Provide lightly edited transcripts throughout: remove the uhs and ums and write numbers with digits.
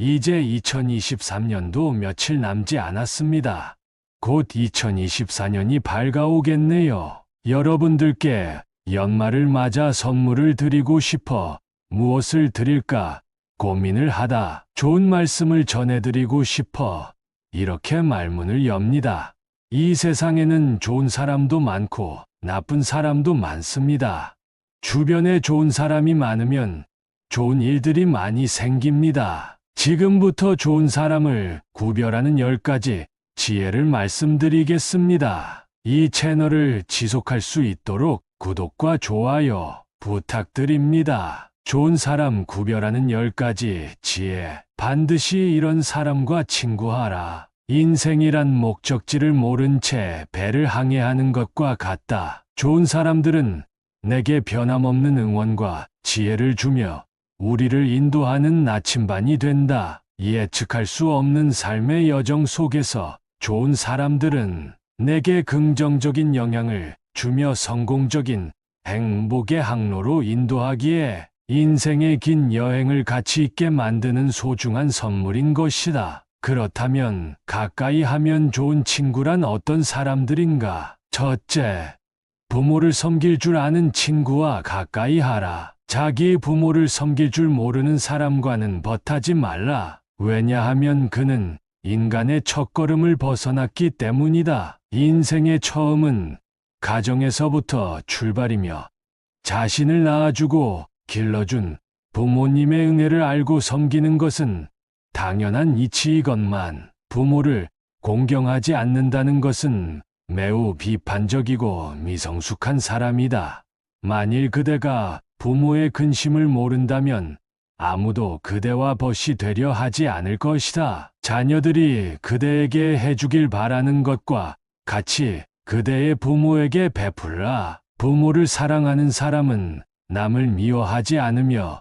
이제 2023년도 며칠 남지 않았습니다. 곧 2024년이 밝아오겠네요. 여러분들께 연말을 맞아 선물을 드리고 싶어 무엇을 드릴까 고민을 하다 좋은 말씀을 전해드리고 싶어 이렇게 말문을 엽니다. 이 세상에는 좋은 사람도 많고 나쁜 사람도 많습니다. 주변에 좋은 사람이 많으면 좋은 일들이 많이 생깁니다. 지금부터 좋은 사람을 구별하는 10가지 지혜를 말씀드리겠습니다. 이 채널을 지속할 수 있도록 구독과 좋아요 부탁드립니다. 좋은 사람 구별하는 10가지 지혜. 반드시 이런 사람과 친구하라. 인생이란 목적지를 모른 채 배를 항해하는 것과 같다. 좋은 사람들은 내게 변함없는 응원과 지혜를 주며 우리를 인도하는 나침반이 된다. 예측할 수 없는 삶의 여정 속에서 좋은 사람들은 내게 긍정적인 영향을 주며 성공적인 행복의 항로로 인도하기에 인생의 긴 여행을 가치 있게 만드는 소중한 선물인 것이다. 그렇다면 가까이 하면 좋은 친구란 어떤 사람들인가? 첫째, 부모를 섬길 줄 아는 친구와 가까이 하라. 자기 부모를 섬길 줄 모르는 사람과는 벗하지 말라. 왜냐하면 그는 인간의 첫걸음을 벗어났기 때문이다. 인생의 처음은 가정에서부터 출발이며 자신을 낳아주고 길러준 부모님의 은혜를 알고 섬기는 것은 당연한 이치이건만 부모를 공경하지 않는다는 것은 매우 비판적이고 미성숙한 사람이다. 만일 그대가 부모의 근심을 모른다면 아무도 그대와 벗이 되려 하지 않을 것이다. 자녀들이 그대에게 해주길 바라는 것과 같이 그대의 부모에게 베풀라. 부모를 사랑하는 사람은 남을 미워하지 않으며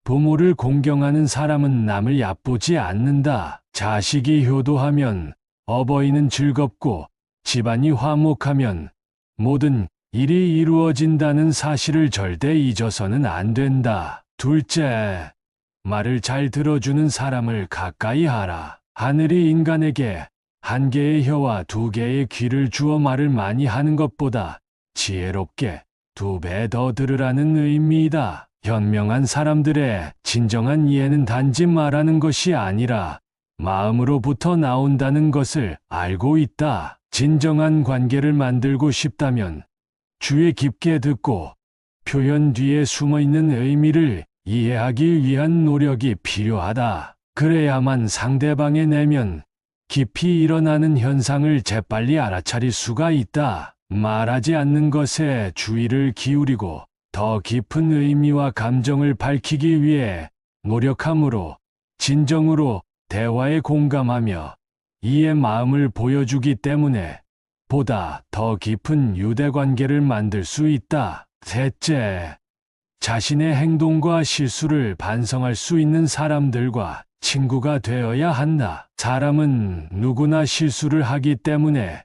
부모를 공경하는 사람은 남을 얕보지 않는다. 자식이 효도하면 어버이는 즐겁고 집안이 화목하면 모든 일이 이루어진다는 사실을 절대 잊어서는 안 된다. 둘째, 말을 잘 들어주는 사람을 가까이 하라. 하늘이 인간에게 한 개의 혀와 2개의 귀를 주어 말을 많이 하는 것보다 지혜롭게 2배 더 들으라는 의미이다. 현명한 사람들의 진정한 이해는 단지 말하는 것이 아니라 마음으로부터 나온다는 것을 알고 있다. 진정한 관계를 만들고 싶다면 주의 깊게 듣고 표현 뒤에 숨어있는 의미를 이해하기 위한 노력이 필요하다. 그래야만 상대방의 내면 깊이 일어나는 현상을 재빨리 알아차릴 수가 있다. 말하지 않는 것에 주의를 기울이고 더 깊은 의미와 감정을 밝히기 위해 노력함으로 진정으로 대화에 공감하며 이의 마음을 보여주기 때문에 보다 더 깊은 유대관계를 만들 수 있다. 셋째, 자신의 행동과 실수를 반성할 수 있는 사람들과 친구가 되어야 한다. 사람은 누구나 실수를 하기 때문에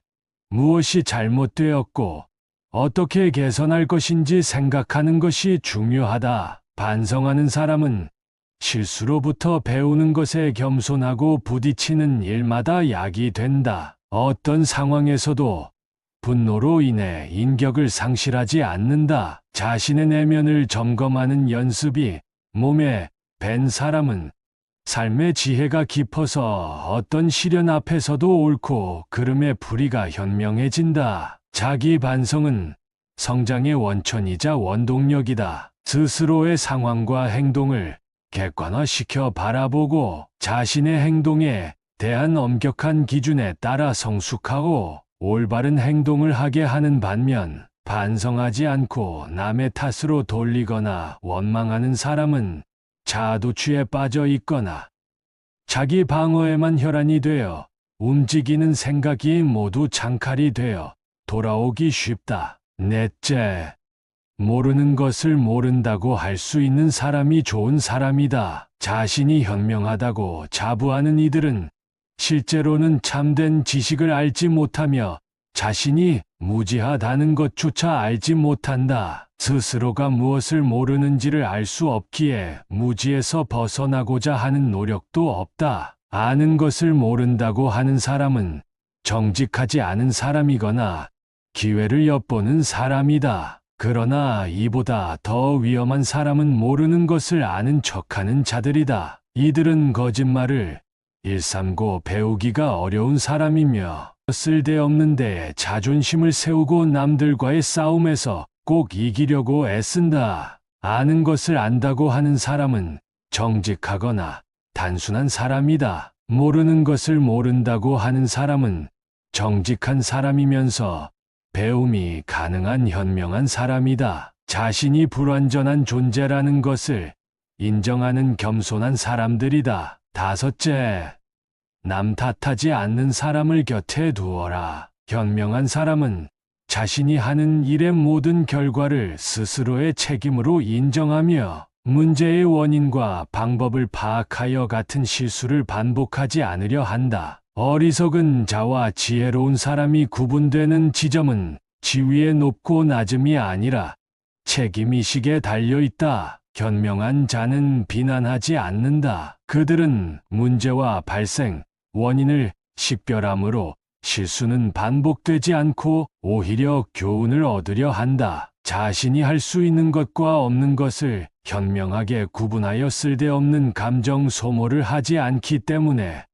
무엇이 잘못되었고 어떻게 개선할 것인지 생각하는 것이 중요하다. 반성하는 사람은 실수로부터 배우는 것에 겸손하고 부딪히는 일마다 약이 된다. 어떤 상황에서도 분노로 인해 인격을 상실하지 않는다. 자신의 내면을 점검하는 연습이 몸에 밴 사람은 삶의 지혜가 깊어서 어떤 시련 앞에서도 옳고 그름의 불의가 현명해진다. 자기 반성은 성장의 원천이자 원동력이다. 스스로의 상황과 행동을 객관화시켜 바라보고 자신의 행동에 대한 엄격한 기준에 따라 성숙하고 올바른 행동을 하게 하는 반면 반성하지 않고 남의 탓으로 돌리거나 원망하는 사람은 자아도취에 빠져 있거나 자기 방어에만 혈안이 되어 움직이는 생각이 모두 장칼이 되어 돌아오기 쉽다. 넷째, 모르는 것을 모른다고 할 수 있는 사람이 좋은 사람이다. 자신이 현명하다고 자부하는 이들은 실제로는 참된 지식을 알지 못하며 자신이 무지하다는 것조차 알지 못한다. 스스로가 무엇을 모르는지를 알 수 없기에 무지에서 벗어나고자 하는 노력도 없다. 아는 것을 모른다고 하는 사람은 정직하지 않은 사람이거나 기회를 엿보는 사람이다. 그러나 이보다 더 위험한 사람은 모르는 것을 아는 척하는 자들이다. 이들은 거짓말을 일삼고 배우기가 어려운 사람이며 쓸데없는 데에 자존심을 세우고 남들과의 싸움에서 꼭 이기려고 애쓴다. 아는 것을 안다고 하는 사람은 정직하거나 단순한 사람이다. 모르는 것을 모른다고 하는 사람은 정직한 사람이면서 배움이 가능한 현명한 사람이다. 자신이 불완전한 존재라는 것을 인정하는 겸손한 사람들이다. 다섯째, 남 탓하지 않는 사람을 곁에 두어라. 현명한 사람은 자신이 하는 일의 모든 결과를 스스로의 책임으로 인정하며 문제의 원인과 방법을 파악하여 같은 실수를 반복하지 않으려 한다. 어리석은 자와 지혜로운 사람이 구분되는 지점은 지위의 높고 낮음이 아니라 책임의식에 달려있다. 현명한 자는 비난하지 않는다. 그들은 문제와 발생, 원인을 식별함으로 실수는 반복되지 않고 오히려 교훈을 얻으려 한다. 자신이 할 수 있는 것과 없는 것을 현명하게 구분하여 쓸데없는 감정 소모를 하지 않기 때문에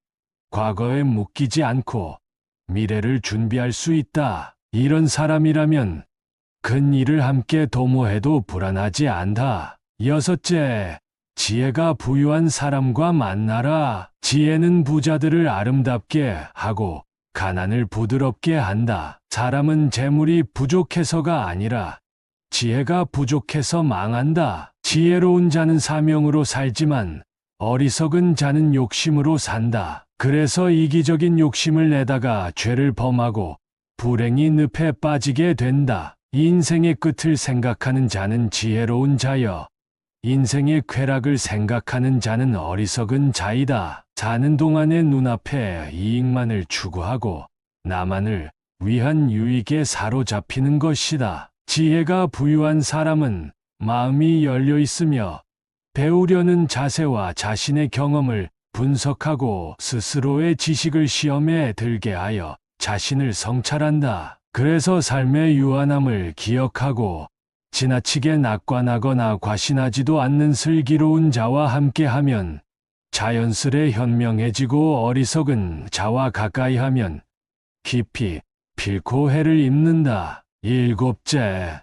과거에 묶이지 않고 미래를 준비할 수 있다. 이런 사람이라면 큰 일을 함께 도모해도 불안하지 않다. 여섯째, 지혜가 부유한 사람과 만나라. 지혜는 부자들을 아름답게 하고 가난을 부드럽게 한다. 사람은 재물이 부족해서가 아니라 지혜가 부족해서 망한다. 지혜로운 자는 사명으로 살지만 어리석은 자는 욕심으로 산다. 그래서 이기적인 욕심을 내다가 죄를 범하고 불행이 늪에 빠지게 된다. 인생의 끝을 생각하는 자는 지혜로운 자여 인생의 쾌락을 생각하는 자는 어리석은 자이다. 사는 동안의 눈앞에 이익만을 추구하고 나만을 위한 유익에 사로잡히는 것이다. 지혜가 부유한 사람은 마음이 열려 있으며 배우려는 자세와 자신의 경험을 분석하고 스스로의 지식을 시험에 들게 하여 자신을 성찰한다. 그래서 삶의 유한함을 기억하고 지나치게 낙관하거나 과신하지도 않는 슬기로운 자와 함께하면 자연스레 현명해지고 어리석은 자와 가까이하면 깊이 필코 해를 입는다. 일곱째,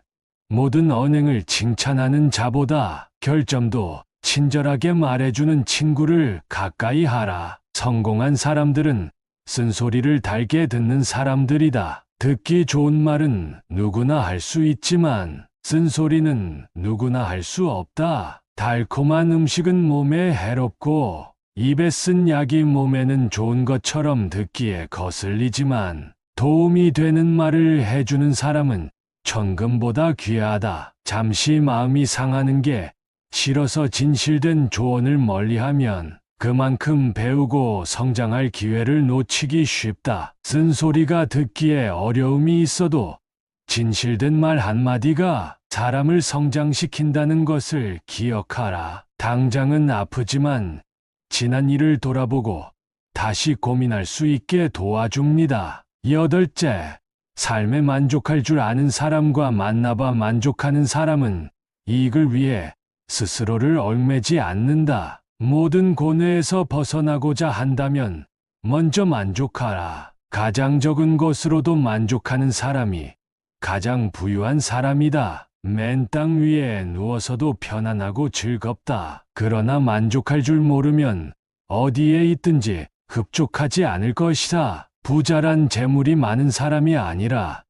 모든 언행을 칭찬하는 자보다 결점도 친절하게 말해주는 친구를 가까이 하라. 성공한 사람들은 쓴소리를 달게 듣는 사람들이다. 듣기 좋은 말은 누구나 할 수 있지만 쓴소리는 누구나 할 수 없다. 달콤한 음식은 몸에 해롭고 입에 쓴 약이 몸에는 좋은 것처럼 듣기에 거슬리지만 도움이 되는 말을 해주는 사람은 천금보다 귀하다. 잠시 마음이 상하는 게 싫어서 진실된 조언을 멀리하면 그만큼 배우고 성장할 기회를 놓치기 쉽다. 쓴소리가 듣기에 어려움이 있어도 진실된 말 한마디가 사람을 성장시킨다는 것을 기억하라. 당장은 아프지만 지난 일을 돌아보고 다시 고민할 수 있게 도와줍니다. 여덟째, 삶에 만족할 줄 아는 사람과 만나봐 만족하는 사람은 이익을 위해 스스로를 얽매지 않는다. 모든 고뇌에서 벗어나고자 한다면 먼저 만족하라. 가장 적은 것으로도 만족하는 사람이 가장 부유한 사람이다. 맨 땅 위에 누워서도 편안하고 즐겁다. 그러나 만족할 줄 모르면 어디에 있든지 흡족하지 않을 것이다. 부자란 재물이 많은 사람이 아니라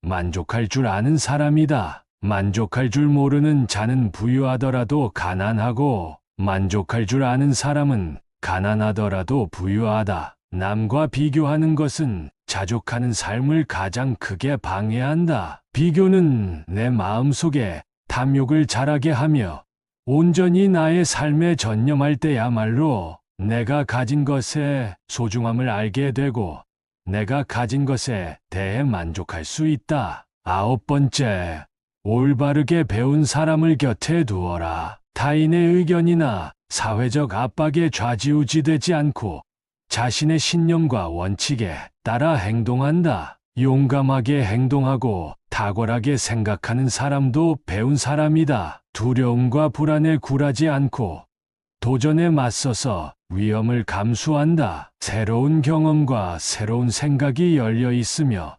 만족할 줄 아는 사람이다. 만족할 줄 모르는 자는 부유하더라도 가난하고 만족할 줄 아는 사람은 가난하더라도 부유하다. 남과 비교하는 것은 자족하는 삶을 가장 크게 방해한다. 비교는 내 마음속에 탐욕을 자라게 하며 온전히 나의 삶에 전념할 때야말로 내가 가진 것의 소중함을 알게 되고 내가 가진 것에 대해 만족할 수 있다. 9번째, 올바르게 배운 사람을 곁에 두어라. 타인의 의견이나 사회적 압박에 좌지우지되지 않고 자신의 신념과 원칙에 따라 행동한다. 용감하게 행동하고 탁월하게 생각하는 사람도 배운 사람이다. 두려움과 불안에 굴하지 않고 도전에 맞서서 위험을 감수한다. 새로운 경험과 새로운 생각이 열려 있으며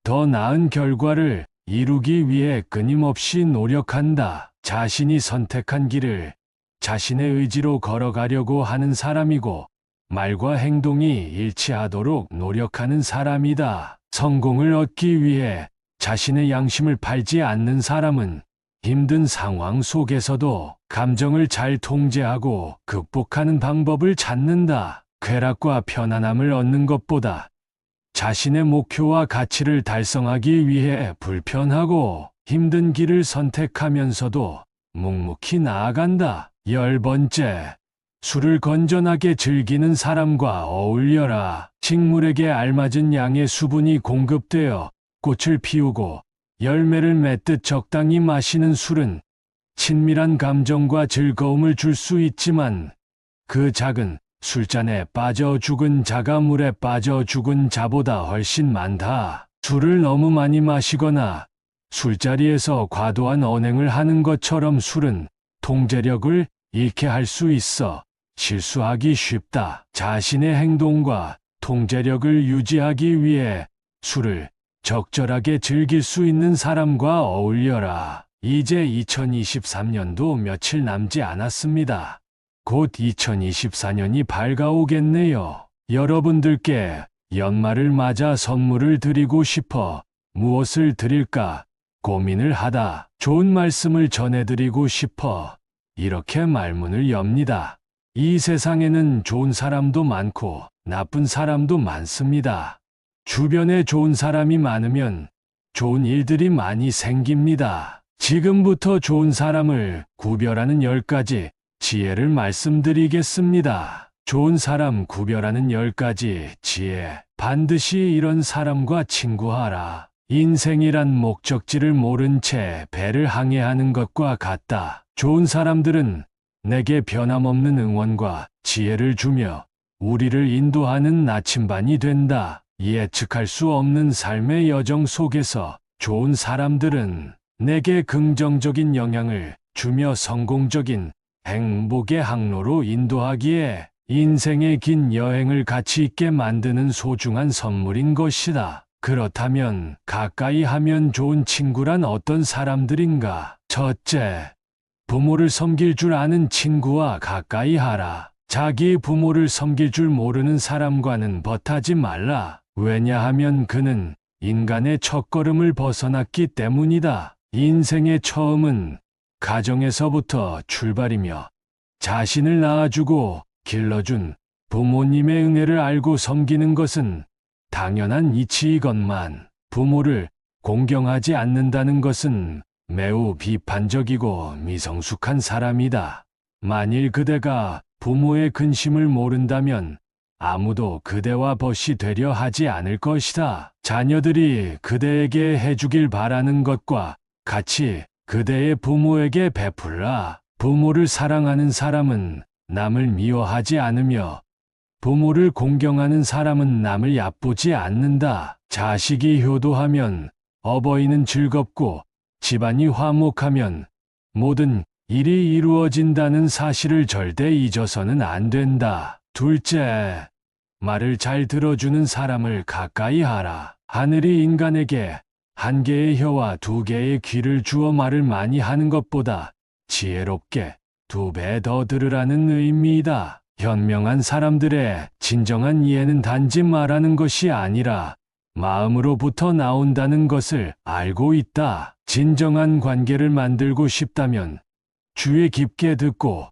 더 나은 결과를 이루기 위해 끊임없이 노력한다. 자신이 선택한 길을 자신의 의지로 걸어가려고 하는 사람이고 말과 행동이 일치하도록 노력하는 사람이다. 성공을 얻기 위해 자신의 양심을 팔지 않는 사람은 힘든 상황 속에서도 감정을 잘 통제하고 극복하는 방법을 찾는다. 쾌락과 편안함을 얻는 것보다 자신의 목표와 가치를 달성하기 위해 불편하고 힘든 길을 선택하면서도 묵묵히 나아간다. 10번째, 술을 건전하게 즐기는 사람과 어울려라. 식물에게 알맞은 양의 수분이 공급되어 꽃을 피우고 열매를 맺듯 적당히 마시는 술은 친밀한 감정과 즐거움을 줄 수 있지만 그 작은 술잔에 빠져 죽은 자가 물에 빠져 죽은 자보다 훨씬 많다. 술을 너무 많이 마시거나 술자리에서 과도한 언행을 하는 것처럼 술은 통제력을 잃게 할 수 있어 실수하기 쉽다. 자신의 행동과 통제력을 유지하기 위해 술을 적절하게 즐길 수 있는 사람과 어울려라. 이제 2023년도 며칠 남지 않았습니다. 곧 2024년이 밝아오겠네요. 여러분들께 연말을 맞아 선물을 드리고 싶어 무엇을 드릴까 고민을 하다 좋은 말씀을 전해드리고 싶어 이렇게 말문을 엽니다. 이 세상에는 좋은 사람도 많고 나쁜 사람도 많습니다. 주변에 좋은 사람이 많으면 좋은 일들이 많이 생깁니다. 지금부터 좋은 사람을 구별하는 10가지 지혜를 말씀드리겠습니다. 좋은 사람 구별하는 10가지 지혜. 반드시 이런 사람과 친구하라. 인생이란 목적지를 모른 채 배를 항해하는 것과 같다. 좋은 사람들은 내게 변함없는 응원과 지혜를 주며 우리를 인도하는 나침반이 된다. 예측할 수 없는 삶의 여정 속에서 좋은 사람들은 내게 긍정적인 영향을 주며 성공적인 행복의 항로로 인도하기에 인생의 긴 여행을 가치 있게 만드는 소중한 선물인 것이다. 그렇다면 가까이 하면 좋은 친구란 어떤 사람들인가? 첫째, 부모를 섬길 줄 아는 친구와 가까이 하라. 자기 부모를 섬길 줄 모르는 사람과는 벗하지 말라. 왜냐하면 그는 인간의 첫걸음을 벗어났기 때문이다. 인생의 처음은 가정에서부터 출발이며 자신을 낳아주고 길러준 부모님의 은혜를 알고 섬기는 것은 당연한 이치이건만 부모를 공경하지 않는다는 것은 매우 비판적이고 미성숙한 사람이다. 만일 그대가 부모의 근심을 모른다면 아무도 그대와 벗이 되려 하지 않을 것이다. 자녀들이 그대에게 해주길 바라는 것과 같이 그대의 부모에게 베풀라. 부모를 사랑하는 사람은 남을 미워하지 않으며 부모를 공경하는 사람은 남을 얕보지 않는다. 자식이 효도하면 어버이는 즐겁고 집안이 화목하면 모든 일이 이루어진다는 사실을 절대 잊어서는 안 된다. 둘째, 말을 잘 들어주는 사람을 가까이 하라. 하늘이 인간에게 한 개의 혀와 2개의 귀를 주어 말을 많이 하는 것보다 지혜롭게 2배 더 들으라는 의미이다. 현명한 사람들의 진정한 이해는 단지 말하는 것이 아니라 마음으로부터 나온다는 것을 알고 있다. 진정한 관계를 만들고 싶다면 주의 깊게 듣고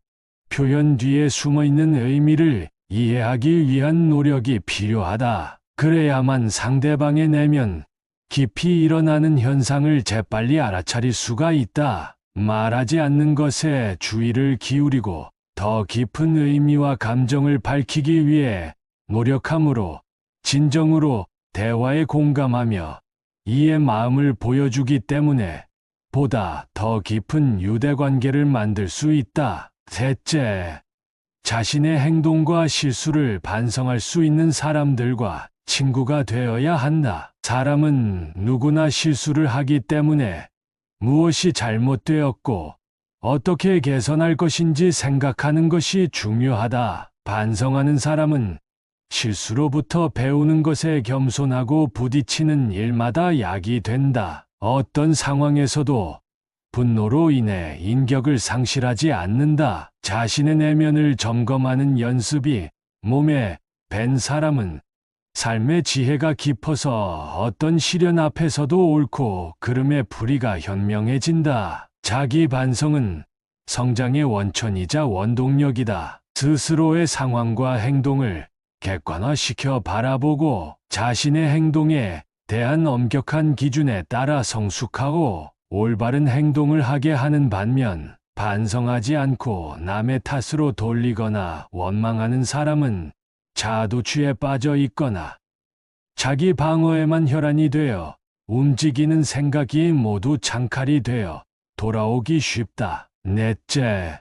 표현 뒤에 숨어있는 의미를 이해하기 위한 노력이 필요하다. 그래야만 상대방의 내면 깊이 일어나는 현상을 재빨리 알아차릴 수가 있다. 말하지 않는 것에 주의를 기울이고 더 깊은 의미와 감정을 밝히기 위해 노력함으로 진정으로 대화에 공감하며 이의 마음을 보여주기 때문에 보다 더 깊은 유대관계를 만들 수 있다. 셋째, 자신의 행동과 실수를 반성할 수 있는 사람들과 친구가 되어야 한다. 사람은 누구나 실수를 하기 때문에 무엇이 잘못되었고 어떻게 개선할 것인지 생각하는 것이 중요하다. 반성하는 사람은 실수로부터 배우는 것에 겸손하고 부딪히는 일마다 약이 된다. 어떤 상황에서도 분노로 인해 인격을 상실하지 않는다. 자신의 내면을 점검하는 연습이 몸에 밴 사람은 삶의 지혜가 깊어서 어떤 시련 앞에서도 옳고 그름의 불의가 현명해진다. 자기 반성은 성장의 원천이자 원동력이다. 스스로의 상황과 행동을 객관화시켜 바라보고 자신의 행동에 대한 엄격한 기준에 따라 성숙하고 올바른 행동을 하게 하는 반면 반성하지 않고 남의 탓으로 돌리거나 원망하는 사람은 자아도취에 빠져 있거나 자기 방어에만 혈안이 되어 움직이는 생각이 모두 창칼이 되어 돌아오기 쉽다. 넷째,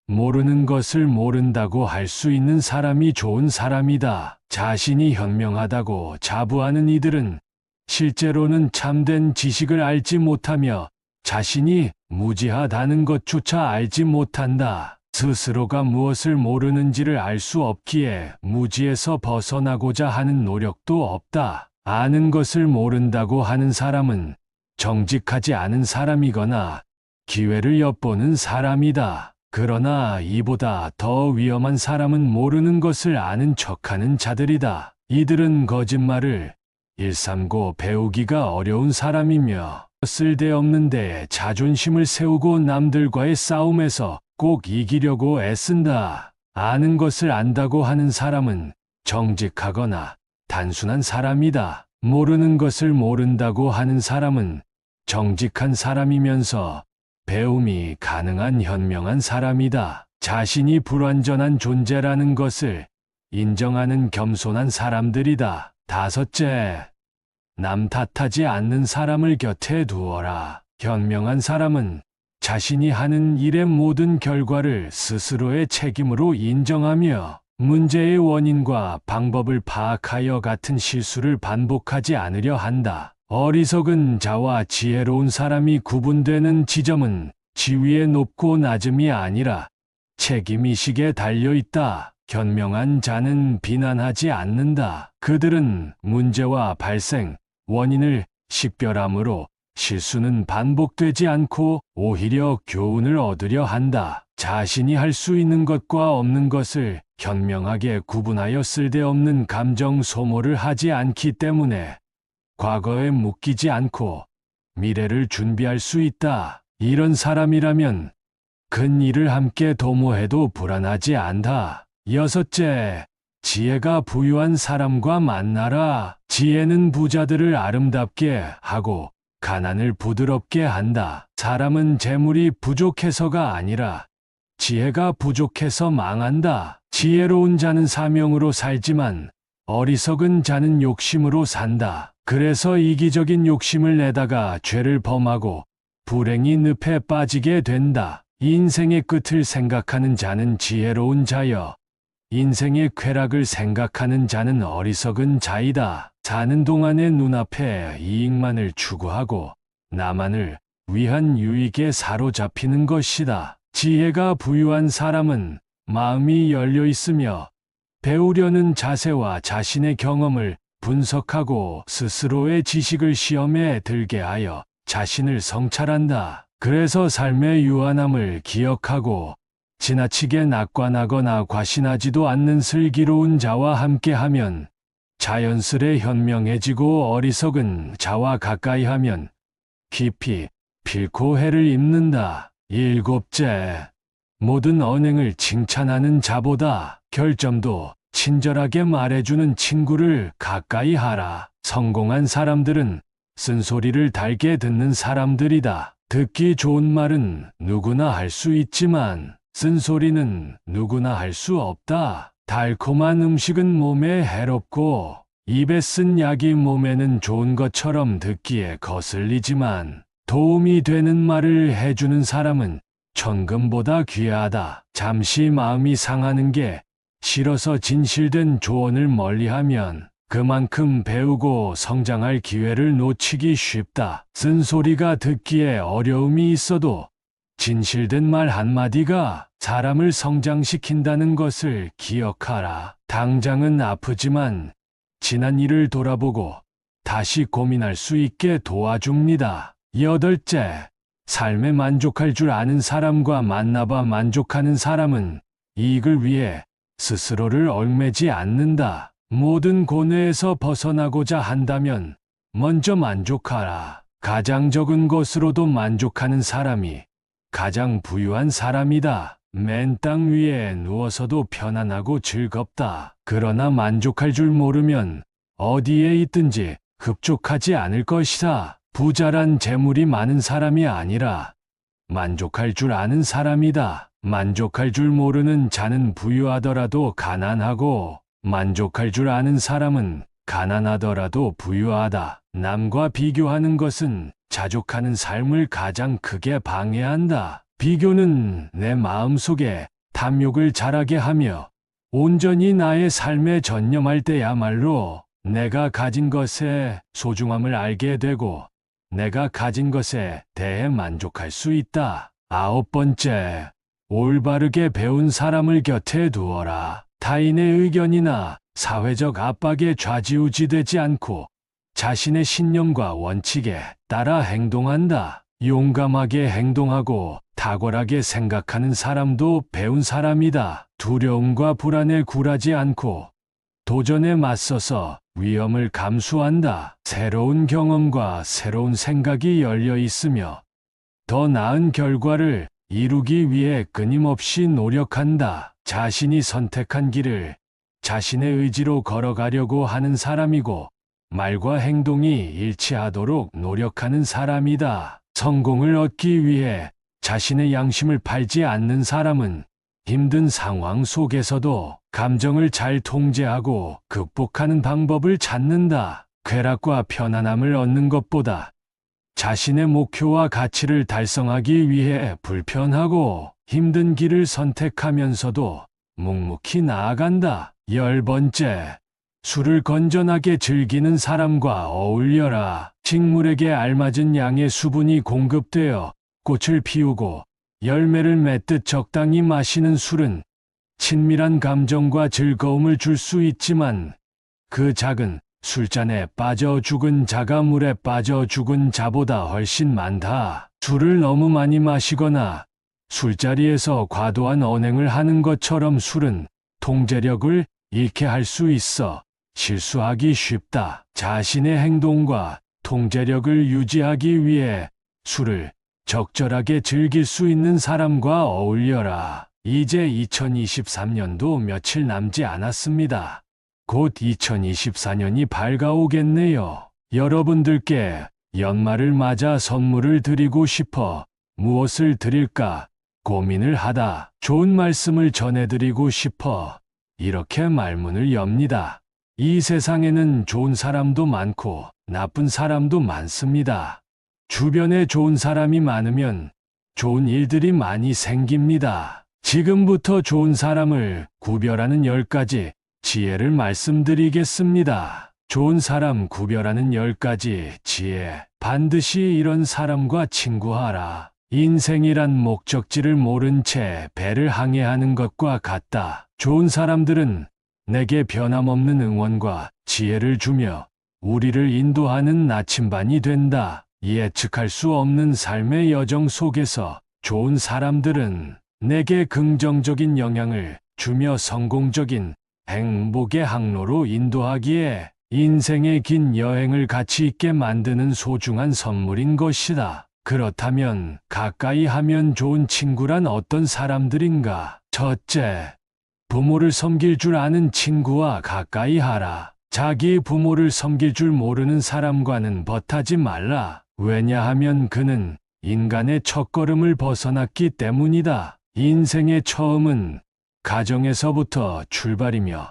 모르는 것을 모른다고 할 수 있는 사람이 좋은 사람이다. 자신이 현명하다고 자부하는 이들은 실제로는 참된 지식을 알지 못하며 자신이 무지하다는 것조차 알지 못한다. 스스로가 무엇을 모르는지를 알 수 없기에 무지에서 벗어나고자 하는 노력도 없다. 아는 것을 모른다고 하는 사람은 정직하지 않은 사람이거나 기회를 엿보는 사람이다. 그러나 이보다 더 위험한 사람은 모르는 것을 아는 척하는 자들이다. 이들은 거짓말을 일삼고 배우기가 어려운 사람이며 쓸데없는 데에 자존심을 세우고 남들과의 싸움에서 꼭 이기려고 애쓴다. 아는 것을 안다고 하는 사람은 정직하거나 단순한 사람이다. 모르는 것을 모른다고 하는 사람은 정직한 사람이면서 배움이 가능한 현명한 사람이다. 자신이 불완전한 존재라는 것을 인정하는 겸손한 사람들이다. 다섯째, 남 탓하지 않는 사람을 곁에 두어라. 현명한 사람은 자신이 하는 일의 모든 결과를 스스로의 책임으로 인정하며 문제의 원인과 방법을 파악하여 같은 실수를 반복하지 않으려 한다. 어리석은 자와 지혜로운 사람이 구분되는 지점은 지위의 높고 낮음이 아니라 책임의식에 달려있다. 현명한 자는 비난하지 않는다. 그들은 문제와 발생, 원인을 식별함으로 실수는 반복되지 않고 오히려 교훈을 얻으려 한다. 자신이 할 수 있는 것과 없는 것을 현명하게 구분하여 쓸데없는 감정 소모를 하지 않기 때문에 과거에 묶이지 않고 미래를 준비할 수 있다. 이런 사람이라면 큰 일을 함께 도모해도 불안하지 않다. 여섯째, 지혜가 부유한 사람과 만나라. 지혜는 부자들을 아름답게 하고 가난을 부드럽게 한다. 사람은 재물이 부족해서가 아니라 지혜가 부족해서 망한다. 지혜로운 자는 사명으로 살지만 어리석은 자는 욕심으로 산다. 그래서 이기적인 욕심을 내다가 죄를 범하고 불행이 늪에 빠지게 된다. 인생의 끝을 생각하는 자는 지혜로운 자여 인생의 쾌락을 생각하는 자는 어리석은 자이다. 사는 동안의 눈앞에 이익만을 추구하고 나만을 위한 유익에 사로잡히는 것이다. 지혜가 부유한 사람은 마음이 열려 있으며 배우려는 자세와 자신의 경험을 분석하고 스스로의 지식을 시험에 들게 하여 자신을 성찰한다. 그래서 삶의 유한함을 기억하고 지나치게 낙관하거나 과신하지도 않는 슬기로운 자와 함께하면 자연스레 현명해지고 어리석은 자와 가까이하면 깊이 필코 해를 입는다. 일곱째, 모든 언행을 칭찬하는 자보다 결점도 친절하게 말해주는 친구를 가까이 하라. 성공한 사람들은 쓴소리를 달게 듣는 사람들이다. 듣기 좋은 말은 누구나 할 수 있지만 쓴소리는 누구나 할 수 없다. 달콤한 음식은 몸에 해롭고 입에 쓴 약이 몸에는 좋은 것처럼 듣기에 거슬리지만 도움이 되는 말을 해주는 사람은 천금보다 귀하다. 잠시 마음이 상하는 게 싫어서 진실된 조언을 멀리하면 그만큼 배우고 성장할 기회를 놓치기 쉽다. 쓴소리가 듣기에 어려움이 있어도 진실된 말 한마디가 사람을 성장시킨다는 것을 기억하라. 당장은 아프지만 지난 일을 돌아보고 다시 고민할 수 있게 도와줍니다. 여덟째, 삶에 만족할 줄 아는 사람과 만나봐. 만족하는 사람은 이익을 위해 스스로를 얽매지 않는다. 모든 고뇌에서 벗어나고자 한다면 먼저 만족하라. 가장 적은 것으로도 만족하는 사람이 가장 부유한 사람이다. 맨 땅 위에 누워서도 편안하고 즐겁다. 그러나 만족할 줄 모르면 어디에 있든지 흡족하지 않을 것이다. 부자란 재물이 많은 사람이 아니라 만족할 줄 아는 사람이다. 만족할 줄 모르는 자는 부유하더라도 가난하고 만족할 줄 아는 사람은 가난하더라도 부유하다. 남과 비교하는 것은 자족하는 삶을 가장 크게 방해한다. 비교는 내 마음속에 탐욕을 자라게 하며 온전히 나의 삶에 전념할 때야말로 내가 가진 것의 소중함을 알게 되고 내가 가진 것에 대해 만족할 수 있다. 아홉 번째, 올바르게 배운 사람을 곁에 두어라. 타인의 의견이나 사회적 압박에 좌지우지되지 않고 자신의 신념과 원칙에 따라 행동한다. 용감하게 행동하고 탁월하게 생각하는 사람도 배운 사람이다. 두려움과 불안에 굴하지 않고 도전에 맞서서 위험을 감수한다. 새로운 경험과 새로운 생각이 열려 있으며 더 나은 결과를 이루기 위해 끊임없이 노력한다. 자신이 선택한 길을 자신의 의지로 걸어가려고 하는 사람이고 말과 행동이 일치하도록 노력하는 사람이다. 성공을 얻기 위해 자신의 양심을 팔지 않는 사람은 힘든 상황 속에서도 감정을 잘 통제하고 극복하는 방법을 찾는다. 쾌락과 편안함을 얻는 것보다 자신의 목표와 가치를 달성하기 위해 불편하고 힘든 길을 선택하면서도 묵묵히 나아간다. 열 번째, 술을 건전하게 즐기는 사람과 어울려라. 식물에게 알맞은 양의 수분이 공급되어 꽃을 피우고 열매를 맺듯 적당히 마시는 술은 친밀한 감정과 즐거움을 줄 수 있지만 그 작은 술잔에 빠져 죽은 자가 물에 빠져 죽은 자보다 훨씬 많다. 술을 너무 많이 마시거나 술자리에서 과도한 언행을 하는 것처럼 술은 통제력을 잃게 할 수 있어 실수하기 쉽다. 자신의 행동과 통제력을 유지하기 위해 술을 적절하게 즐길 수 있는 사람과 어울려라. 이제 2023년도 며칠 남지 않았습니다. 곧 2024년이 밝아오겠네요. 여러분들께 연말을 맞아 선물을 드리고 싶어 무엇을 드릴까 고민을 하다 좋은 말씀을 전해드리고 싶어 이렇게 말문을 엽니다. 이 세상에는 좋은 사람도 많고 나쁜 사람도 많습니다. 주변에 좋은 사람이 많으면 좋은 일들이 많이 생깁니다. 지금부터 좋은 사람을 구별하는 10가지 지혜를 말씀드리겠습니다. 좋은 사람 구별하는 10가지 지혜. 반드시 이런 사람과 친구하라. 인생이란 목적지를 모른 채 배를 항해하는 것과 같다. 좋은 사람들은 내게 변함없는 응원과 지혜를 주며 우리를 인도하는 나침반이 된다. 예측할 수 없는 삶의 여정 속에서 좋은 사람들은 내게 긍정적인 영향을 주며 성공적인 행복의 항로로 인도하기에 인생의 긴 여행을 가치 있게 만드는 소중한 선물인 것이다. 그렇다면 가까이 하면 좋은 친구란 어떤 사람들인가? 첫째, 부모를 섬길 줄 아는 친구와 가까이 하라. 자기 부모를 섬길 줄 모르는 사람과는 벗하지 말라. 왜냐하면 그는 인간의 첫걸음을 벗어났기 때문이다. 인생의 처음은 가정에서부터 출발이며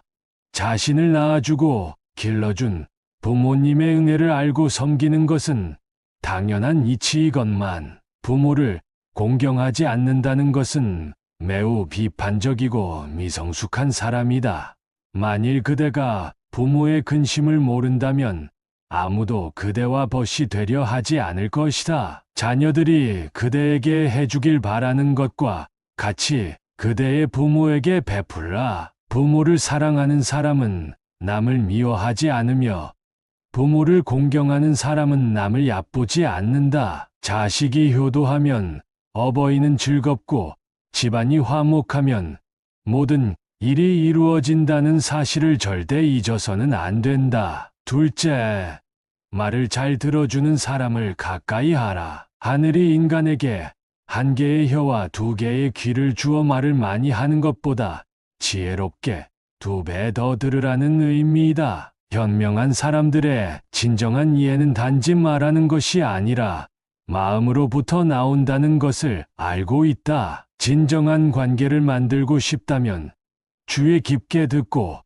자신을 낳아주고 길러준 부모님의 은혜를 알고 섬기는 것은 당연한 이치이건만 부모를 공경하지 않는다는 것은 매우 비판적이고 미성숙한 사람이다. 만일 그대가 부모의 근심을 모른다면 아무도 그대와 벗이 되려 하지 않을 것이다. 자녀들이 그대에게 해주길 바라는 것과 같이 그대의 부모에게 베풀라. 부모를 사랑하는 사람은 남을 미워하지 않으며 부모를 공경하는 사람은 남을 얕보지 않는다. 자식이 효도하면 어버이는 즐겁고 집안이 화목하면 모든 일이 이루어진다는 사실을 절대 잊어서는 안 된다. 둘째, 말을 잘 들어주는 사람을 가까이 하라. 하늘이 인간에게 한 개의 혀와 두 개의 귀를 주어 말을 많이 하는 것보다 지혜롭게 2배 더 들으라는 의미이다. 현명한 사람들의 진정한 이해는 단지 말하는 것이 아니라 마음으로부터 나온다는 것을 알고 있다. 진정한 관계를 만들고 싶다면 주의 깊게 듣고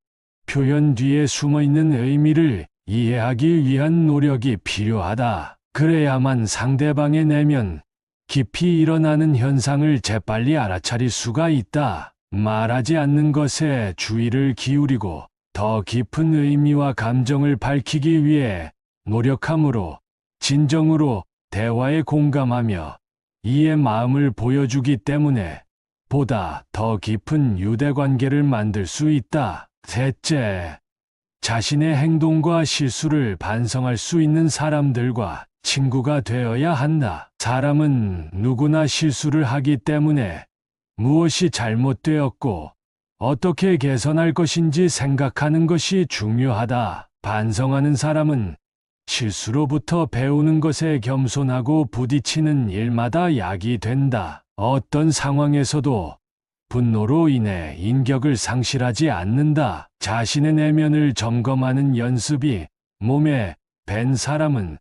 표현 뒤에 숨어있는 의미를 이해하기 위한 노력이 필요하다. 그래야만 상대방의 내면 깊이 일어나는 현상을 재빨리 알아차릴 수가 있다. 말하지 않는 것에 주의를 기울이고 더 깊은 의미와 감정을 밝히기 위해 노력함으로 진정으로 대화에 공감하며 이의 마음을 보여주기 때문에 보다 더 깊은 유대관계를 만들 수 있다. 셋째, 자신의 행동과 실수를 반성할 수 있는 사람들과 친구가 되어야 한다. 사람은 누구나 실수를 하기 때문에 무엇이 잘못되었고 어떻게 개선할 것인지 생각하는 것이 중요하다. 반성하는 사람은 실수로부터 배우는 것에 겸손하고 부딪히는 일마다 약이 된다. 어떤 상황에서도 분노로 인해 인격을 상실하지 않는다. 자신의 내면을 점검하는 연습이 몸에 밴 사람은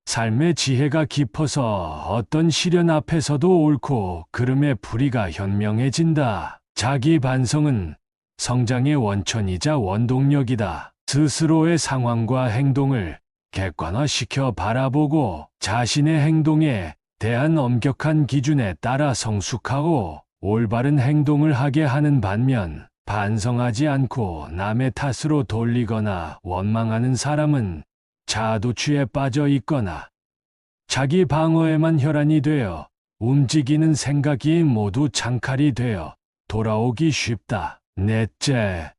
삶의 지혜가 깊어서 어떤 시련 앞에서도 옳고 그름의 풀이가 현명해진다. 자기 반성은 성장의 원천이자 원동력이다. 스스로의 상황과 행동을 객관화시켜 바라보고 자신의 행동에 대한 엄격한 기준에 따라 성숙하고 올바른 행동을 하게 하는 반면 반성하지 않고 남의 탓으로 돌리거나 원망하는 사람은 자도취에 빠져 있거나 자기 방어에만 혈안이 되어 움직이는 생각이 모두 창칼이 되어 돌아오기 쉽다. 넷째,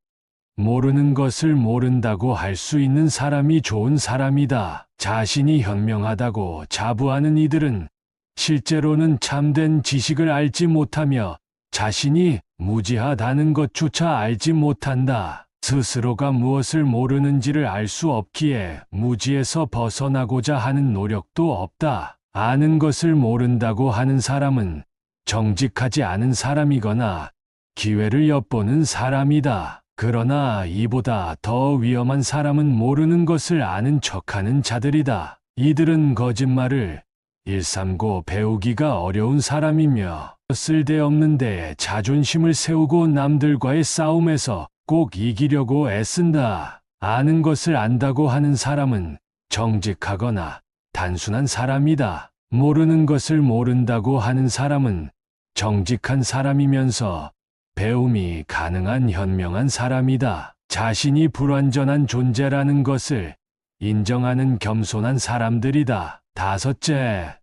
모르는 것을 모른다고 할 수 있는 사람이 좋은 사람이다. 자신이 현명하다고 자부하는 이들은 실제로는 참된 지식을 알지 못하며 자신이 무지하다는 것조차 알지 못한다. 스스로가 무엇을 모르는지를 알 수 없기에 무지에서 벗어나고자 하는 노력도 없다. 아는 것을 모른다고 하는 사람은 정직하지 않은 사람이거나 기회를 엿보는 사람이다. 그러나 이보다 더 위험한 사람은 모르는 것을 아는 척하는 자들이다. 이들은 거짓말을 일삼고 배우기가 어려운 사람이며 쓸데없는 데에 자존심을 세우고 남들과의 싸움에서 꼭 이기려고 애쓴다. 아는 것을 안다고 하는 사람은 정직하거나 단순한 사람이다. 모르는 것을 모른다고 하는 사람은 정직한 사람이면서 배움이 가능한 현명한 사람이다. 자신이 불완전한 존재라는 것을 인정하는 겸손한 사람들이다. 다섯째,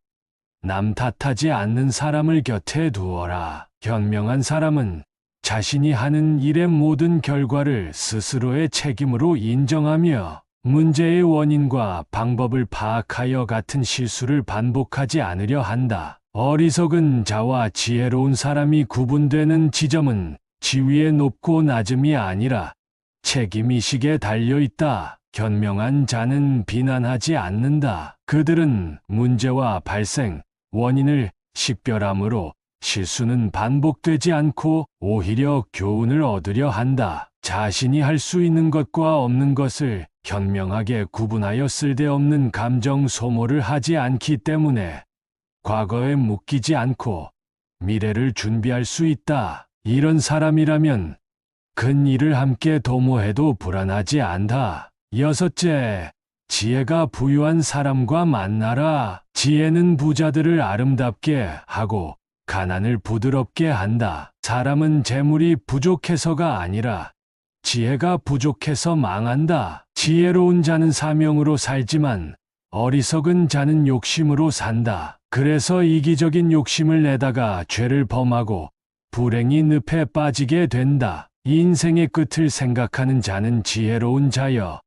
남 탓하지 않는 사람을 곁에 두어라. 현명한 사람은 자신이 하는 일의 모든 결과를 스스로의 책임으로 인정하며 문제의 원인과 방법을 파악하여 같은 실수를 반복하지 않으려 한다. 어리석은 자와 지혜로운 사람이 구분되는 지점은 지위의 높고 낮음이 아니라 책임의식에 달려있다. 현명한 자는 비난하지 않는다. 그들은 문제와 발생, 원인을 식별함으로 실수는 반복되지 않고 오히려 교훈을 얻으려 한다. 자신이 할 수 있는 것과 없는 것을 현명하게 구분하여 쓸데없는 감정 소모를 하지 않기 때문에 과거에 묶이지 않고 미래를 준비할 수 있다. 이런 사람이라면 큰 일을 함께 도모해도 불안하지 않다. 6째, 지혜가 부유한 사람과 만나라. 지혜는 부자들을 아름답게 하고 가난을 부드럽게 한다. 사람은 재물이 부족해서가 아니라 지혜가 부족해서 망한다. 지혜로운 자는 사명으로 살지만 어리석은 자는 욕심으로 산다. 그래서 이기적인 욕심을 내다가 죄를 범하고 불행이 늪에 빠지게 된다. 인생의 끝을 생각하는 자는 지혜로운 자여,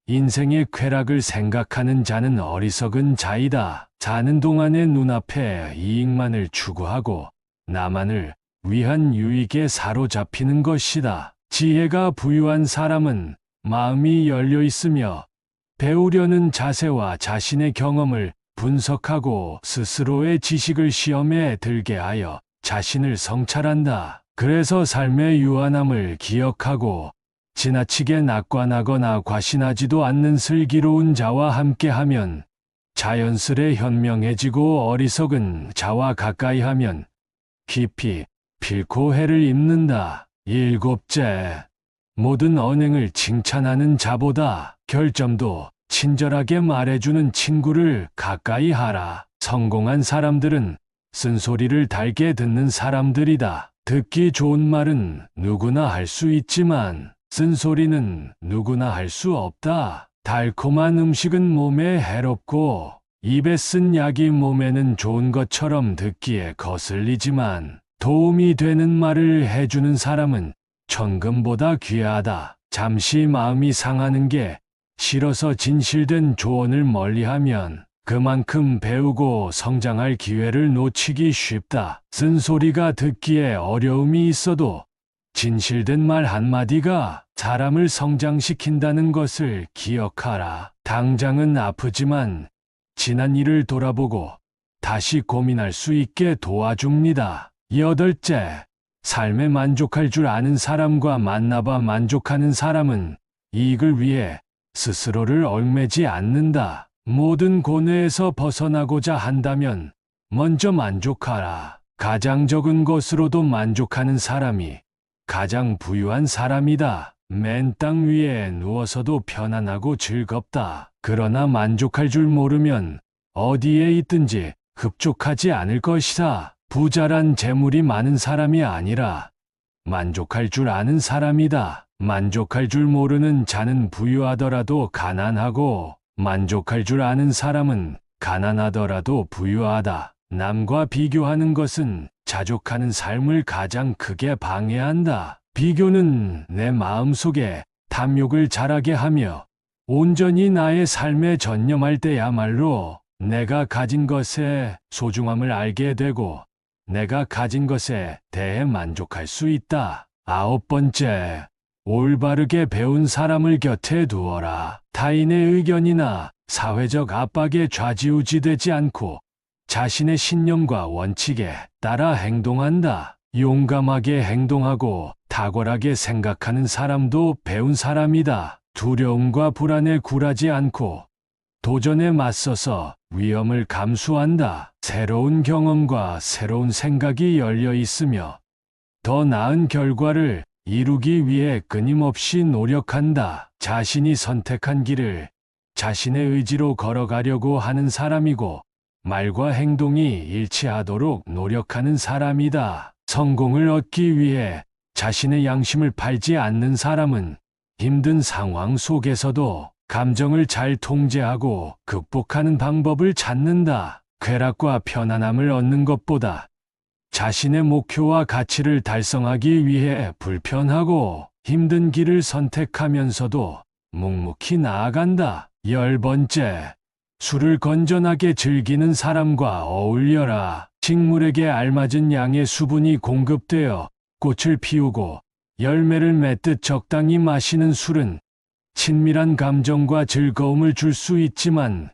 인생의 쾌락을 생각하는 자는 어리석은 자이다. 사는 동안의 눈앞에 이익만을 추구하고 나만을 위한 유익에 사로잡히는 것이다. 지혜가 부유한 사람은 마음이 열려 있으며 배우려는 자세와 자신의 경험을 분석하고 스스로의 지식을 시험에 들게 하여 자신을 성찰한다. 그래서 삶의 유한함을 기억하고 지나치게 낙관하거나 과신하지도 않는 슬기로운 자와 함께하면 자연스레 현명해지고 어리석은 자와 가까이하면 깊이 필코 해를 입는다. 7째, 모든 언행을 칭찬하는 자보다 결점도 친절하게 말해주는 친구를 가까이 하라. 성공한 사람들은 쓴소리를 달게 듣는 사람들이다. 듣기 좋은 말은 누구나 할 수 있지만 쓴소리는 누구나 할 수 없다. 달콤한 음식은 몸에 해롭고 입에 쓴 약이 몸에는 좋은 것처럼 듣기에 거슬리지만 도움이 되는 말을 해주는 사람은 천금보다 귀하다. 잠시 마음이 상하는 게 싫어서 진실된 조언을 멀리하면 그만큼 배우고 성장할 기회를 놓치기 쉽다. 쓴소리가 듣기에 어려움이 있어도 진실된 말 한마디가 사람을 성장시킨다는 것을 기억하라. 당장은 아프지만 지난 일을 돌아보고 다시 고민할 수 있게 도와줍니다. 8째, 삶에 만족할 줄 아는 사람과 만나봐. 만족하는 사람은 이익을 위해 스스로를 얽매지 않는다. 모든 고뇌에서 벗어나고자 한다면 먼저 만족하라. 가장 적은 것으로도 만족하는 사람이 가장 부유한 사람이다. 맨 땅 위에 누워서도 편안하고 즐겁다. 그러나 만족할 줄 모르면 어디에 있든지 흡족하지 않을 것이다. 부자란 재물이 많은 사람이 아니라 만족할 줄 아는 사람이다. 만족할 줄 모르는 자는 부유하더라도 가난하고 만족할 줄 아는 사람은 가난하더라도 부유하다. 남과 비교하는 것은 자족하는 삶을 가장 크게 방해한다. 비교는 내 마음속에 탐욕을 자라게 하며 온전히 나의 삶에 전념할 때야말로 내가 가진 것의 소중함을 알게 되고 내가 가진 것에 대해 만족할 수 있다. 9번째, 올바르게 배운 사람을 곁에 두어라. 타인의 의견이나 사회적 압박에 좌지우지되지 않고 자신의 신념과 원칙에 따라 행동한다. 용감하게 행동하고 탁월하게 생각하는 사람도 배운 사람이다. 두려움과 불안에 굴하지 않고 도전에 맞서서 위험을 감수한다. 새로운 경험과 새로운 생각이 열려 있으며 더 나은 결과를 이루기 위해 끊임없이 노력한다. 자신이 선택한 길을 자신의 의지로 걸어가려고 하는 사람이고 말과 행동이 일치하도록 노력하는 사람이다. 성공을 얻기 위해 자신의 양심을 팔지 않는 사람은 힘든 상황 속에서도 감정을 잘 통제하고 극복하는 방법을 찾는다. 쾌락과 편안함을 얻는 것보다 자신의 목표와 가치를 달성하기 위해 불편하고 힘든 길을 선택하면서도 묵묵히 나아간다. 10번째, 술을 건전하게 즐기는 사람과 어울려라. 식물에게 알맞은 양의 수분이 공급되어 꽃을 피우고 열매를 맺듯 적당히 마시는 술은 친밀한 감정과 즐거움을 줄 수 있지만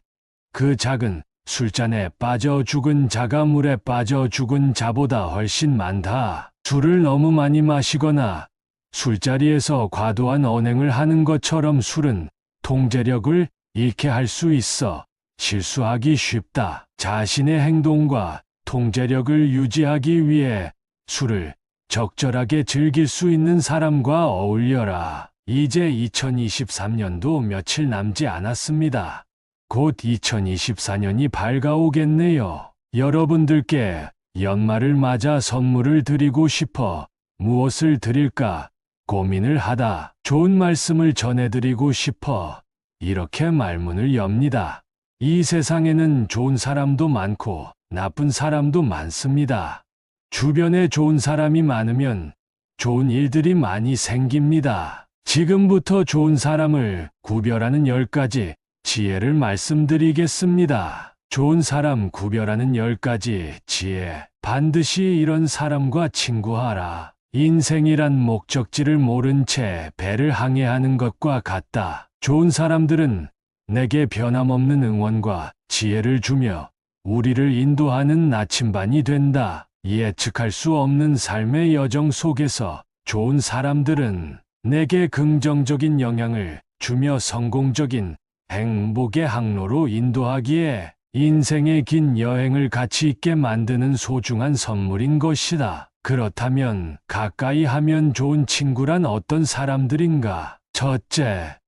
그 작은 술잔에 빠져 죽은 자가 물에 빠져 죽은 자보다 훨씬 많다. 술을 너무 많이 마시거나 술자리에서 과도한 언행을 하는 것처럼 술은 통제력을 잃게 할 수 있어 실수하기 쉽다. 자신의 행동과 통제력을 유지하기 위해 술을 적절하게 즐길 수 있는 사람과 어울려라. 이제 2023년도 며칠 남지 않았습니다. 곧 2024년이 밝아오겠네요. 여러분들께 연말을 맞아 선물을 드리고 싶어 무엇을 드릴까 고민을 하다 좋은 말씀을 전해드리고 싶어 이렇게 말문을 엽니다. 이 세상에는 좋은 사람도 많고 나쁜 사람도 많습니다. 주변에 좋은 사람이 많으면 좋은 일들이 많이 생깁니다. 지금부터 좋은 사람을 구별하는 10가지 지혜를 말씀드리겠습니다. 좋은 사람 구별하는 10가지 지혜. 반드시 이런 사람과 친구하라. 인생이란 목적지를 모른 채 배를 항해하는 것과 같다. 좋은 사람들은 내게 변함없는 응원과 지혜를 주며 우리를 인도하는 나침반이 된다. 예측할 수 없는 삶의 여정 속에서 좋은 사람들은 내게 긍정적인 영향을 주며 성공적인 행복의 항로로 인도하기에 인생의 긴 여행을 가치 있게 만드는 소중한 선물인 것이다. 그렇다면 가까이 하면 좋은 친구란 어떤 사람들인가? 첫째,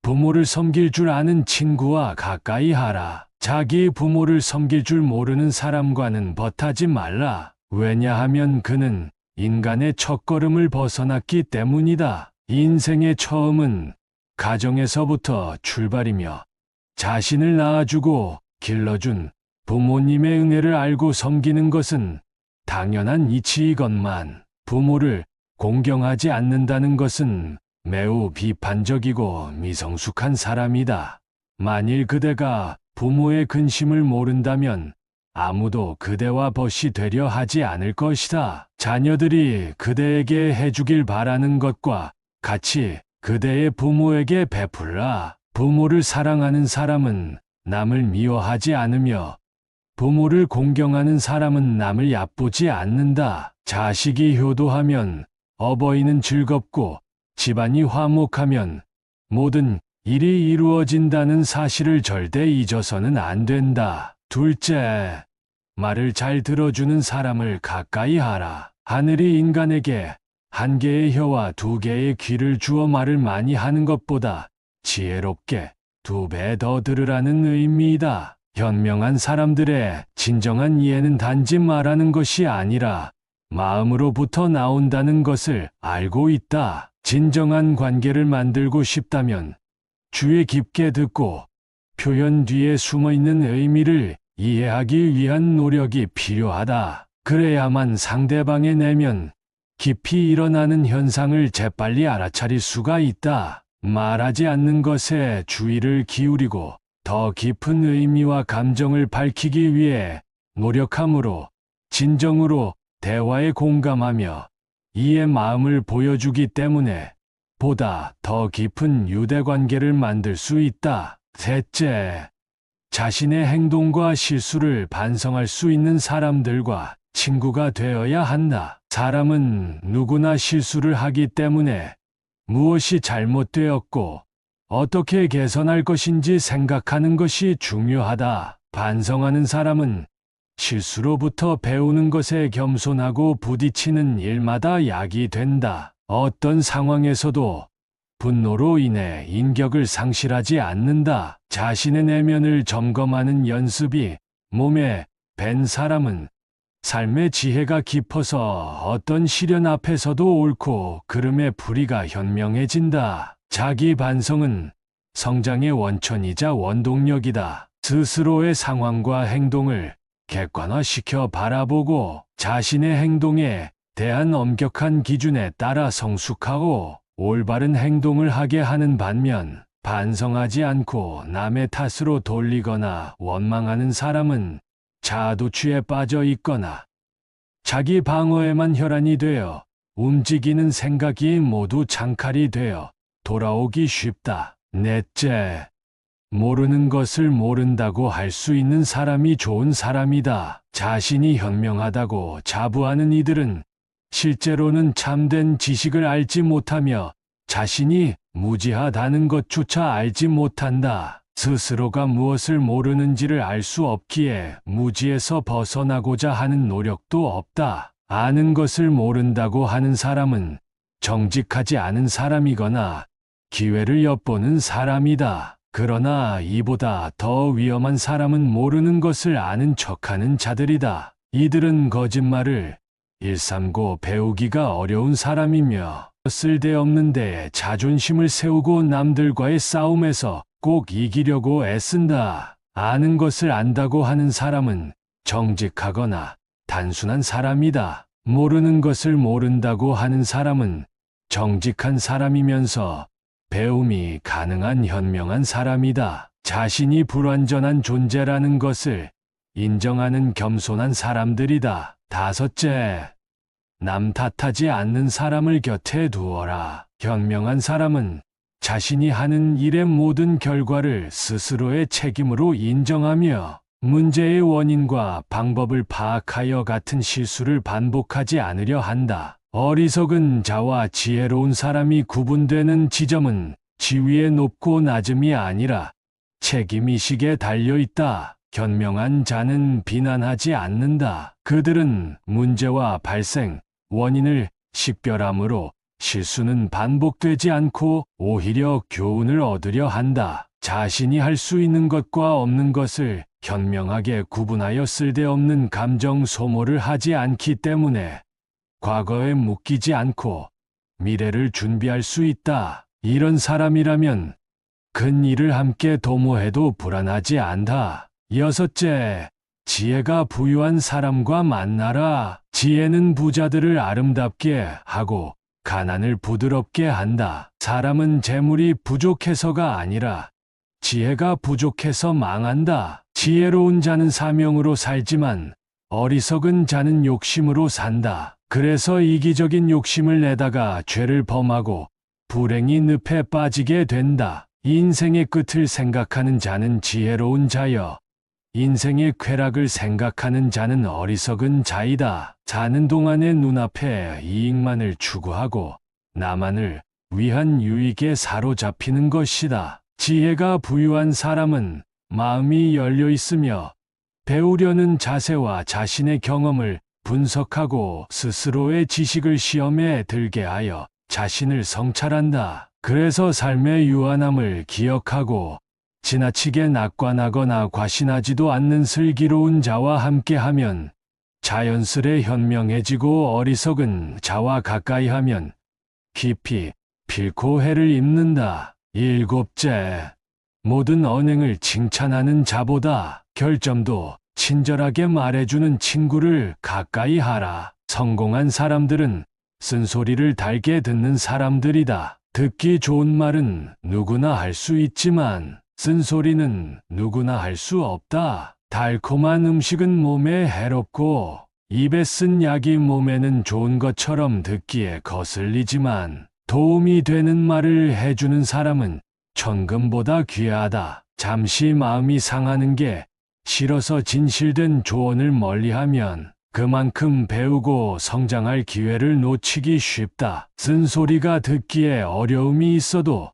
부모를 섬길 줄 아는 친구와 가까이 하라. 자기 부모를 섬길 줄 모르는 사람과는 벗하지 말라. 왜냐하면 그는 인간의 첫걸음을 벗어났기 때문이다. 인생의 처음은 가정에서부터 출발이며 자신을 낳아주고 길러준 부모님의 은혜를 알고 섬기는 것은 당연한 이치이건만 부모를 공경하지 않는다는 것은 매우 비판적이고 미성숙한 사람이다. 만일 그대가 부모의 근심을 모른다면 아무도 그대와 벗이 되려 하지 않을 것이다. 자녀들이 그대에게 해주길 바라는 것과 같이 그대의 부모에게 베풀라. 부모를 사랑하는 사람은 남을 미워하지 않으며 부모를 공경하는 사람은 남을 얕보지 않는다. 자식이 효도하면 어버이는 즐겁고 집안이 화목하면 모든 일이 이루어진다는 사실을 절대 잊어서는 안 된다. 둘째, 말을 잘 들어주는 사람을 가까이 하라. 하늘이 인간에게 한 개의 혀와 두 개의 귀를 주어 말을 많이 하는 것보다 지혜롭게 2배 더 들으라는 의미이다. 현명한 사람들의 진정한 이해는 단지 말하는 것이 아니라 마음으로부터 나온다는 것을 알고 있다. 진정한 관계를 만들고 싶다면 주의 깊게 듣고 표현 뒤에 숨어있는 의미를 이해하기 위한 노력이 필요하다. 그래야만 상대방의 내면 깊이 일어나는 현상을 재빨리 알아차릴 수가 있다. 말하지 않는 것에 주의를 기울이고 더 깊은 의미와 감정을 밝히기 위해 노력함으로 진정으로 대화에 공감하며 이의 마음을 보여주기 때문에 보다 더 깊은 유대관계를 만들 수 있다. 셋째, 자신의 행동과 실수를 반성할 수 있는 사람들과 친구가 되어야 한다. 사람은 누구나 실수를 하기 때문에 무엇이 잘못되었고 어떻게 개선할 것인지 생각하는 것이 중요하다. 반성하는 사람은 실수로부터 배우는 것에 겸손하고 부딪히는 일마다 약이 된다. 어떤 상황에서도 분노로 인해 인격을 상실하지 않는다. 자신의 내면을 점검하는 연습이 몸에 밴 사람은 삶의 지혜가 깊어서 어떤 시련 앞에서도 옳고 그름의 불의가 현명해진다. 자기 반성은 성장의 원천이자 원동력이다. 스스로의 상황과 행동을 객관화시켜 바라보고 자신의 행동에 대한 엄격한 기준에 따라 성숙하고 올바른 행동을 하게 하는 반면 반성하지 않고 남의 탓으로 돌리거나 원망하는 사람은 자아도취에 빠져 있거나 자기 방어에만 혈안이 되어 움직이는 생각이 모두 장칼이 되어 돌아오기 쉽다. 넷째, 모르는 것을 모른다고 할 수 있는 사람이 좋은 사람이다. 자신이 현명하다고 자부하는 이들은 실제로는 참된 지식을 알지 못하며 자신이 무지하다는 것조차 알지 못한다. 스스로가 무엇을 모르는지를 알 수 없기에 무지에서 벗어나고자 하는 노력도 없다. 아는 것을 모른다고 하는 사람은 정직하지 않은 사람이거나 기회를 엿보는 사람이다. 그러나 이보다 더 위험한 사람은 모르는 것을 아는 척하는 자들이다. 이들은 거짓말을 일삼고 배우기가 어려운 사람이며 쓸데없는 데에 자존심을 세우고 남들과의 싸움에서 꼭 이기려고 애쓴다. 아는 것을 안다고 하는 사람은 정직하거나 단순한 사람이다. 모르는 것을 모른다고 하는 사람은 정직한 사람이면서 배움이 가능한 현명한 사람이다. 자신이 불완전한 존재라는 것을 인정하는 겸손한 사람들이다. 다섯째, 남 탓하지 않는 사람을 곁에 두어라. 현명한 사람은 자신이 하는 일의 모든 결과를 스스로의 책임으로 인정하며 문제의 원인과 방법을 파악하여 같은 실수를 반복하지 않으려 한다. 어리석은 자와 지혜로운 사람이 구분되는 지점은 지위의 높고 낮음이 아니라 책임의식에 달려있다. 현명한 자는 비난하지 않는다. 그들은 문제와 발생, 원인을 식별함으로 실수는 반복되지 않고 오히려 교훈을 얻으려 한다. 자신이 할 수 있는 것과 없는 것을 현명하게 구분하여 쓸데없는 감정 소모를 하지 않기 때문에 과거에 묶이지 않고 미래를 준비할 수 있다. 이런 사람이라면 큰 일을 함께 도모해도 불안하지 않다. 여섯째, 지혜가 부유한 사람과 만나라. 지혜는 부자들을 아름답게 하고 가난을 부드럽게 한다. 사람은 재물이 부족해서가 아니라 지혜가 부족해서 망한다. 지혜로운 자는 사명으로 살지만 어리석은 자는 욕심으로 산다. 그래서 이기적인 욕심을 내다가 죄를 범하고 불행이 늪에 빠지게 된다. 인생의 끝을 생각하는 자는 지혜로운 자여 인생의 쾌락을 생각하는 자는 어리석은 자이다. 사는 동안의 눈앞에 이익만을 추구하고 나만을 위한 유익에 사로잡히는 것이다. 지혜가 부유한 사람은 마음이 열려 있으며 배우려는 자세와 자신의 경험을 분석하고 스스로의 지식을 시험에 들게 하여 자신을 성찰한다. 그래서 삶의 유한함을 기억하고 지나치게 낙관하거나 과신하지도 않는 슬기로운 자와 함께하면 자연스레 현명해지고 어리석은 자와 가까이하면 깊이 필코 해를 입는다. 일곱째, 모든 언행을 칭찬하는 자보다 결점도 친절하게 말해주는 친구를 가까이 하라. 성공한 사람들은 쓴소리를 달게 듣는 사람들이다. 듣기 좋은 말은 누구나 할 수 있지만 쓴소리는 누구나 할 수 없다. 달콤한 음식은 몸에 해롭고 입에 쓴 약이 몸에는 좋은 것처럼 듣기에 거슬리지만 도움이 되는 말을 해주는 사람은 천금보다 귀하다. 잠시 마음이 상하는 게 싫어서 진실된 조언을 멀리하면 그만큼 배우고 성장할 기회를 놓치기 쉽다. 쓴소리가 듣기에 어려움이 있어도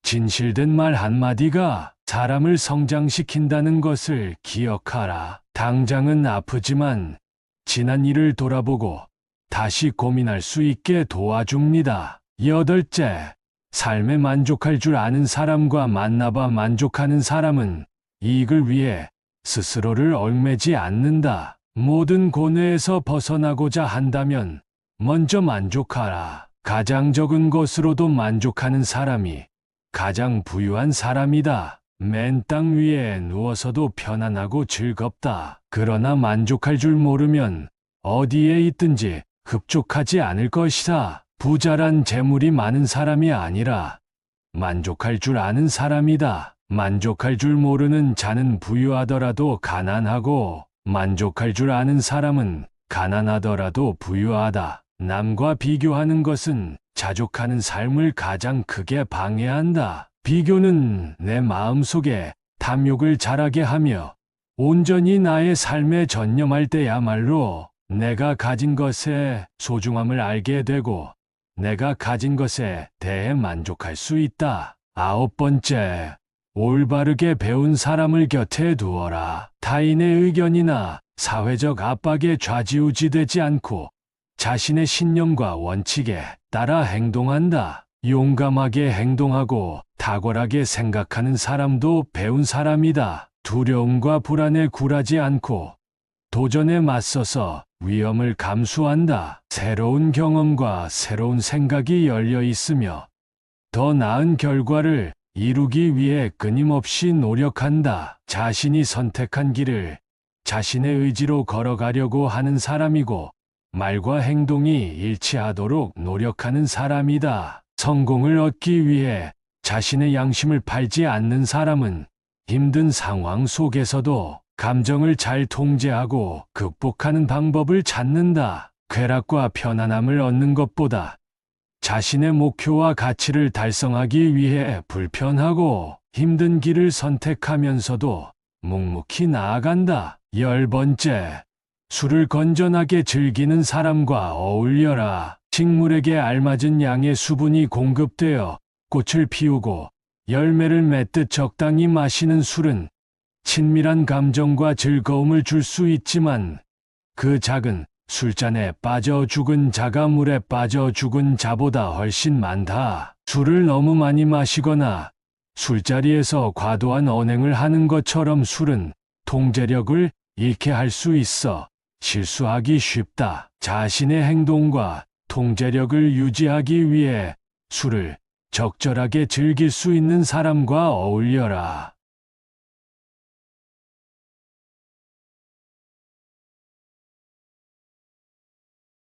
진실된 말 한마디가 사람을 성장시킨다는 것을 기억하라. 당장은 아프지만 지난 일을 돌아보고 다시 고민할 수 있게 도와줍니다. 여덟째, 삶에 만족할 줄 아는 사람과 만나봐 만족하는 사람은 이익을 위해 스스로를 얽매지 않는다. 모든 고뇌에서 벗어나고자 한다면 먼저 만족하라. 가장 적은 것으로도 만족하는 사람이 가장 부유한 사람이다. 맨 땅 위에 누워서도 편안하고 즐겁다. 그러나 만족할 줄 모르면 어디에 있든지 흡족하지 않을 것이다. 부자란 재물이 많은 사람이 아니라 만족할 줄 아는 사람이다. 만족할 줄 모르는 자는 부유하더라도 가난하고 만족할 줄 아는 사람은 가난하더라도 부유하다. 남과 비교하는 것은 자족하는 삶을 가장 크게 방해한다. 비교는 내 마음속에 탐욕을 자라게 하며 온전히 나의 삶에 전념할 때야말로 내가 가진 것의 소중함을 알게 되고 내가 가진 것에 대해 만족할 수 있다. 아홉 번째, 올바르게 배운 사람을 곁에 두어라. 타인의 의견이나 사회적 압박에 좌지우지되지 않고 자신의 신념과 원칙에 따라 행동한다. 용감하게 행동하고 탁월하게 생각하는 사람도 배운 사람이다. 두려움과 불안에 굴하지 않고 도전에 맞서서 위험을 감수한다. 새로운 경험과 새로운 생각이 열려 있으며 더 나은 결과를 이루기 위해 끊임없이 노력한다. 자신이 선택한 길을 자신의 의지로 걸어가려고 하는 사람이고 말과 행동이 일치하도록 노력하는 사람이다. 성공을 얻기 위해 자신의 양심을 팔지 않는 사람은 힘든 상황 속에서도 감정을 잘 통제하고 극복하는 방법을 찾는다. 쾌락과 편안함을 얻는 것보다 자신의 목표와 가치를 달성하기 위해 불편하고 힘든 길을 선택하면서도 묵묵히 나아간다. 10번째, 술을 건전하게 즐기는 사람과 어울려라. 식물에게 알맞은 양의 수분이 공급되어 꽃을 피우고 열매를 맺듯 적당히 마시는 술은 친밀한 감정과 즐거움을 줄 수 있지만 그 작은 술잔에 빠져 죽은 자가 물에 빠져 죽은 자보다 훨씬 많다. 술을 너무 많이 마시거나 술자리에서 과도한 언행을 하는 것처럼 술은 통제력을 잃게 할 수 있어 실수하기 쉽다. 자신의 행동과 통제력을 유지하기 위해 술을 적절하게 즐길 수 있는 사람과 어울려라.